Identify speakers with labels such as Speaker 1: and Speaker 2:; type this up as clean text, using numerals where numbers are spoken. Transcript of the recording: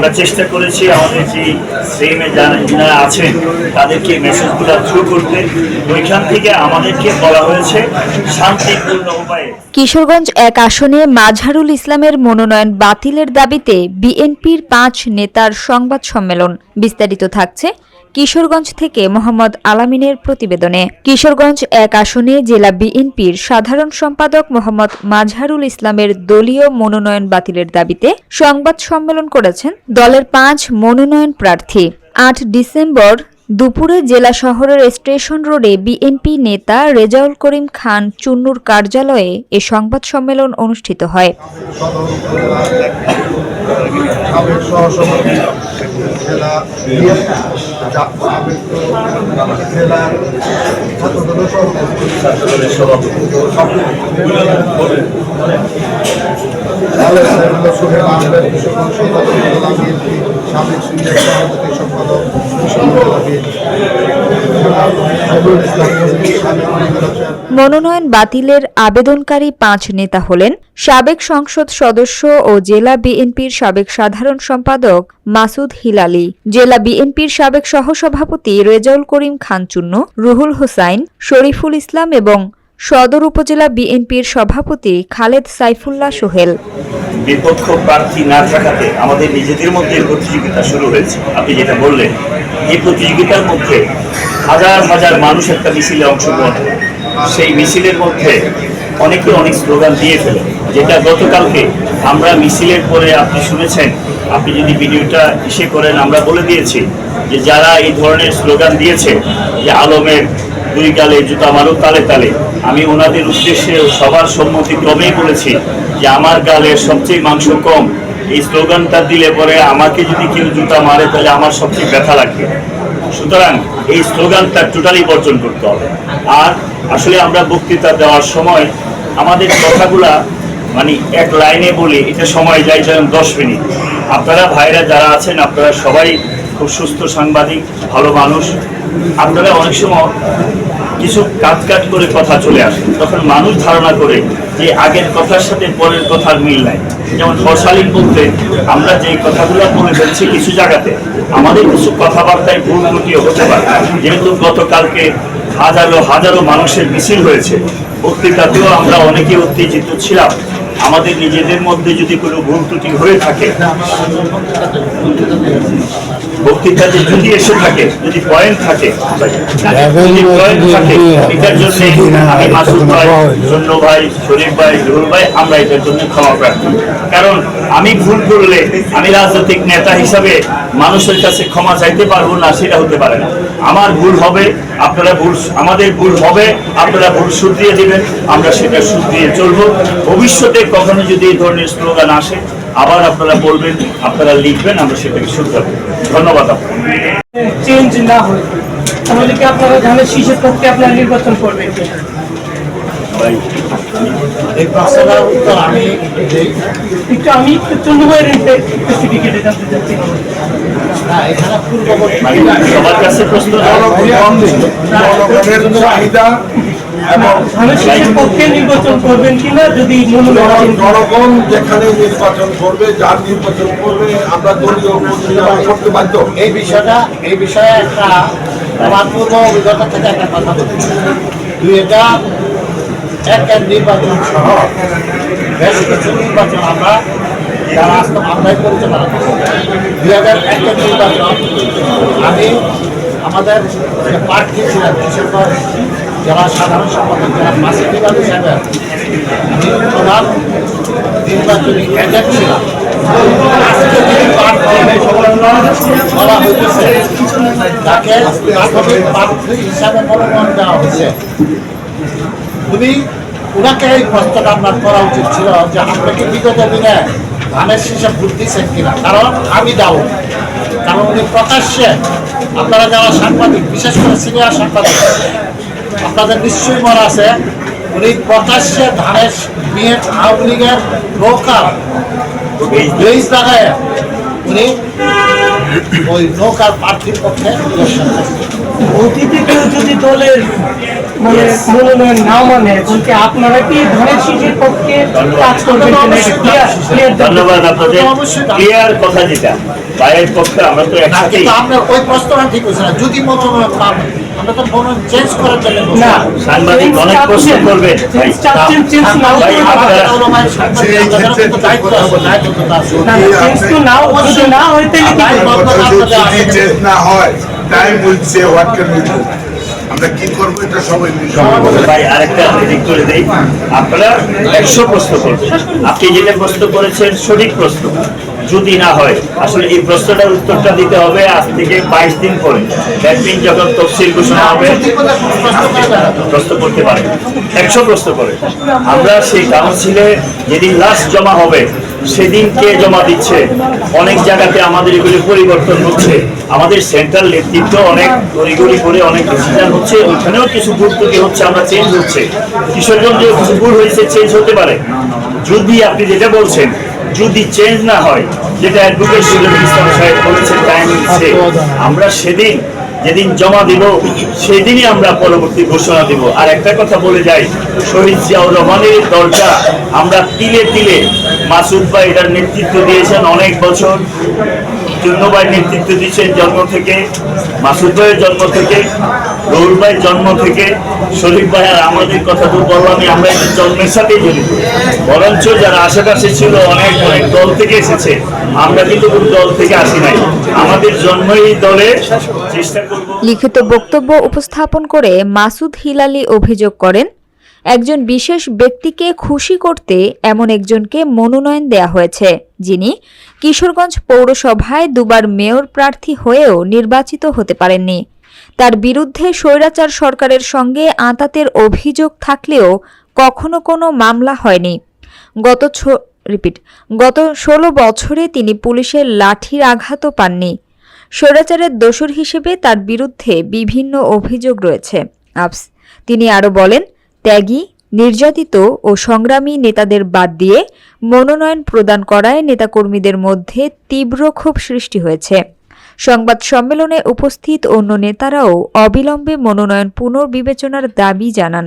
Speaker 1: আমরা চেষ্টা করেছি আমাদের যে শ্রেণীতে যারা আছেন তাদেরকে মেসেজগুলো থ্রু করতে। ওইখান থেকে আমাদেরকে বলা হয়েছে শান্তিপূর্ণ উপায়ে।
Speaker 2: কিশোরগঞ্জ ১ আসনে মাজহারুল ইসলামের মনোনয়ন বাতিলের দাবিতে বিএনপির ৫ নেতার সংবাদ সম্মেলন। বিস্তারিত থাকছে কিশোরগঞ্জ থেকে মোহাম্মদ আলামিনের প্রতিবেদনে। কিশোরগঞ্জ ১ আসনে জেলা বিএনপির সাধারণ সম্পাদক মোহাম্মদ মাজহারুল ইসলামের দলীয় মনোনয়ন বাতিলের দাবিতে সংবাদ সম্মেলন করেছেন দলের ৫ মনোনয়ন প্রার্থী। ৮ ডিসেম্বর দুপুরে জেলা শহরের স্টেশন রোডে বিএনপি নেতা রেজাউল করিম খান চুন্নুর কার্যালয়ে এ সংবাদ সম্মেলন অনুষ্ঠিত হয়। মনোনয়ন বাতিলের আবেদনকারী ৫ নেতা হলেন সাবেক সংসদ সদস্য ও জেলা বিএনপির সাবেক সাধারণ সম্পাদক মাসুদ হিলালি, জেলা বিএনপির সাবেক সহসভাপতি রেজাউল করিম খান চুন্নু, রুহুল হোসাইন, শরীফুল ইসলাম এবং সদর উপজেলা বিএনপির সভাপতি খালেদ সাইফুল্লাহ সোহেল।
Speaker 1: বিপক্ষ প্রার্থী না থাকাতে আমাদের নিজেদের মধ্যে প্রতিযোগিতা শুরু হয়েছে। আপনি যেটা বললেন, এই প্রতিযোগিতার মধ্যে হাজার হাজার মানুষ একটা মিছিলে অংশগ্রহণ করে। সেই মিছিলের মধ্যে অনেকে অনেক স্লোগান দিয়ে ফেলে, যেটা গতকালকে আমরা মিছিলের পরে আপনি শুনেছেন। আপনি যদি ভিডিওটা ইসে করেন, আমরা বলে দিয়েছি যে যারা এই ধরনের স্লোগান দিয়েছে যে আলমের দুই গালে জুতা মারো তালে তালে, আমি ওনাদের উদ্দেশ্যে সবার সম্মতিক্রমেই বলেছি যে আমার গালে সবচেয়ে মাংস কম। এই স্লোগানটা দিলে পরে আমাকে যদি কেউ জুতা মারে তাহলে আমার সবচেয়ে ব্যথা লাগবে। সুতরাং এই স্লোগানটা টোটালি বর্জন করতে হবে। আর আসলে আমরা বক্তৃতা দেওয়ার সময় আমাদের কথাগুলা মানে এক লাইনে বলি, এটা সময় যায় যেমন 10 মিনিট। আপনারা ভাইরা যারা আছেন, আপনারা সবাই খুব সুস্থ সাংবাদিক, ভালো মানুষ। আপনারা অনেক সময় কিছু কাট করে কথা চলে আসে, তখন মানুষ ধারণা করে যে আগের কথার সাথে পরের কথার মিল নাই। যেমন বর্ষালীন বলতে আমরা যে কথাগুলো বলে ফেলছি, কিছু জায়গাতে আমাদের কিছু কথাবার্তায় ভুল ত্রুটিও হতে পারে। যেহেতু গতকালকে হাজারো হাজারো মানুষের মিছিল হয়েছে, বক্তৃতাতেও আমরা অনেকে উত্তেজিত ছিলাম। আমাদের নিজেদের মধ্যে যদি কোনো ভুল ত্রুটি হয়ে থাকে, বক্তৃতাতে যদি এসে থাকে, যদি পয়েন্ট থাকে, এটার জন্য আমি মাসুদ ভাই, জন্য ভাই, শরীফ ভাই, রুহুল ভাই, আমরা এটার জন্য ক্ষমা প্রার্থী। কারণ আমি ভুল করলে আমি রাজনৈতিক নেতা হিসাবে মানুষের কাছে ক্ষমা চাইতে পারবো না, সেটা হতে পারে না। আমার ভুল হবে, আপনারা ভুল, আমাদের ভুল হবে, আপনারা ভুল শুধরিয়ে দেবেন, আমরা সেটা শুধরিয়ে চলবো। ভবিষ্যতে কখনো যদি এই ধরনের স্লোগান আসে, আবার আপনারা বলবেন, আপনারা লিখবেন, আমরা সেটাকে শুধরাবো। ধন্যবাদ।
Speaker 3: চেঞ্জ না হয় তাহলে কি আপনারা ধানের শীষের পক্ষে আপনারা নির্বাচন করবেন? আমি চন্দ্রভাইয়ের স্পেসিফিকেটে জানতে চাচ্ছি।
Speaker 1: সবার কাছে প্রশ্ন,
Speaker 3: ধানের শীষের পক্ষে নির্বাচন করবেন কিনা, যদি
Speaker 4: জনগণ যেখানে নির্বাচন করবে, যার নির্বাচন করবে, আমরা দলীয় করতে বাধ্য।
Speaker 5: এই বিষয়ে একটা আমার পূর্ব অভিজ্ঞতা থেকে একটা কথা বলছি। 2001 নির্বাচন সহ বেশ কিছু নির্বাচন আমরা যারা আমরাই পরিচালনা করি। 2001 নির্বাচন আমি আমাদের যে প্রার্থী ছিলেন কিশোরগঞ্জ জেলা সাধারণ সম্পাদক জেলা মাসুদ হিসাবে আমি প্রধান নির্বাচনী এজেন্ট ছিলাম। বলা হইতেছে তাকে প্রাথমিক প্রার্থী হিসাবে মনোনয়ন দেওয়া হয়েছে। ওনাকে এই প্রশ্নটা আপনার করা উচিত ছিল যে আপনি কি বিগত দিনে ধানের শীষে ভোট দিচ্ছেন কিনা। কারণ আমি ডাউট, কারণ উনি প্রকাশ্যে, আপনারা যারা সাংবাদিক, বিশেষ করে সিনিয়র সাংবাদিক, আপনাদের নিশ্চয়ই মনে আছে, উনি প্রকাশ্যে ধানের আওয়ামী লীগের নৌকা বেজ লাগায় উনি ওই নৌকার প্রার্থীর পক্ষে
Speaker 3: অতীতে কেউ যদি দলের মানে
Speaker 1: Yes.
Speaker 3: মনোনয়ন না মানে এখন কি আপনারা কি ধানের শীষের পক্ষে কাজ করবেন কিনা? Clear দেন।
Speaker 1: ধন্যবাদ আপনাদের
Speaker 5: অবশ্যই।
Speaker 1: ক্লিয়ার কথা যেটা ভাইয়ের পক্ষে আমরা তো
Speaker 5: না,
Speaker 1: একসাথেই
Speaker 5: কিন্তু আপনার ওই প্রশ্নটা ঠিক হয়েছে না। যদি মনোনয়ন পান, আমরা তো মনোনয়ন চেঞ্জ করার জন্য বলছি।
Speaker 3: না
Speaker 1: সাংবাদিক অনেক প্রশ্ন করবেন ভাই।
Speaker 3: চেঞ্জ নাও
Speaker 1: ভাই,
Speaker 3: করতে
Speaker 1: আপনারা-
Speaker 3: পারে।
Speaker 5: দায়িত্ব আছে, দায়িত্ব তো আছে।
Speaker 3: না চেঞ্জ তো নাও যদি না হয় তাহলে কি করবেন?
Speaker 4: চেঞ্জ না হয় time will say what can we do. আমরা কি করবো এটা সবাই মিলে
Speaker 1: ভাই আরেকটা দিক করে দেই, আপনারা 100 প্রশ্ন করবেন। আপনি যেটা প্রশ্ন করেছেন সঠিক প্রশ্ন। যদি না হয়, আসলে এই প্রশ্নটার উত্তরটা দিতে হবে আজ থেকে 22 দিন পরে। দ্যাট মিন যখন তফসিল ঘোষণা হবে প্রশ্ন করতে পারে, 100 প্রশ্ন করে। আমরা সেই কাউন্সিলে যেদিন লাস্ট জমা হবে সেদিন কে জমা দিচ্ছে, অনেক জায়গাতে আমাদের এগুলি পরিবর্তন হচ্ছে। আমাদের সেন্ট্রাল নেতৃত্ব অনেক তড়িঘড়ি করে অনেক ডিসিশন হচ্ছে, ওইখানেও কিছু ভুল ত্রুটি হচ্ছে, আমরা চেঞ্জ হচ্ছে। কিশোরগঞ্জে কিছু ভুল হয়েছে, চেঞ্জ হতে পারে। যদি আপনি যেটা বলছেন যদি চেঞ্জ না হয়, যেটা অ্যাডভোকেট সুলেমান ইসলাম সাহেব বলেছেন টাইম দিচ্ছে, আমরা সেদিন যেদিন জমা দিব সেদিনই আমরা পরবর্তী ঘোষণা দিব। আর একটা কথা বলে যাই, শহীদ জিয়াউর রহমানের দলটা আমরা তিলে তিলে, মাসুদ ভাই এটার নেতৃত্ব দিয়েছেন অনেক বছর, চুন্নু ভাই নেতৃত্ব দিচ্ছেন জন্ম থেকে, মাসুদ ভাইয়ের জন্ম থেকে, রুহুল ভাইয়ের জন্ম থেকে, শরীফ ভাই আর আমাদের কথা তো বললামই, আমরা এই জন্মের সাথেই জড়িত। বরঞ্চ যারা আশেপাশে ছিল অনেক অনেক দল থেকে এসেছে, আমরা কিন্তু কোনো দল থেকে আসি নাই, আমাদের জন্ম এই দলে। চেষ্টা করব
Speaker 2: লিখিত বক্তব্য উপস্থাপন করে মাসুদ হিলালি অভিযোগ করেন, একজন বিশেষ ব্যক্তিকে খুশি করতে এমন একজনকে মনোনয়ন দেয়া হয়েছে যিনি কিশোরগঞ্জ পৌরসভায় দুবার মেয়র প্রার্থী হয়েও নির্বাচিত হতে পারেননি। তার বিরুদ্ধে স্বৈরাচার সরকারের সঙ্গে আঁতাতের অভিযোগ থাকলেও কখনো কোনো মামলা হয়নি। গত 16 বছরে তিনি পুলিশের লাঠির আঘাতও পাননি। স্বৈরাচারের দোসর হিসেবে তার বিরুদ্ধে বিভিন্ন অভিযোগ রয়েছে। তিনি আরও বলেন, ত্যাগী, নির্যাতিত ও সংগ্রামী নেতাদের বাদ দিয়ে মনোনয়ন প্রদান করায় নেতাকর্মীদের মধ্যে তীব্র ক্ষোভ সৃষ্টি হয়েছে। সংবাদ সম্মেলনে উপস্থিত অন্য নেতারাও অবিলম্বে মনোনয়ন পুনর্বিবেচনার দাবি জানান।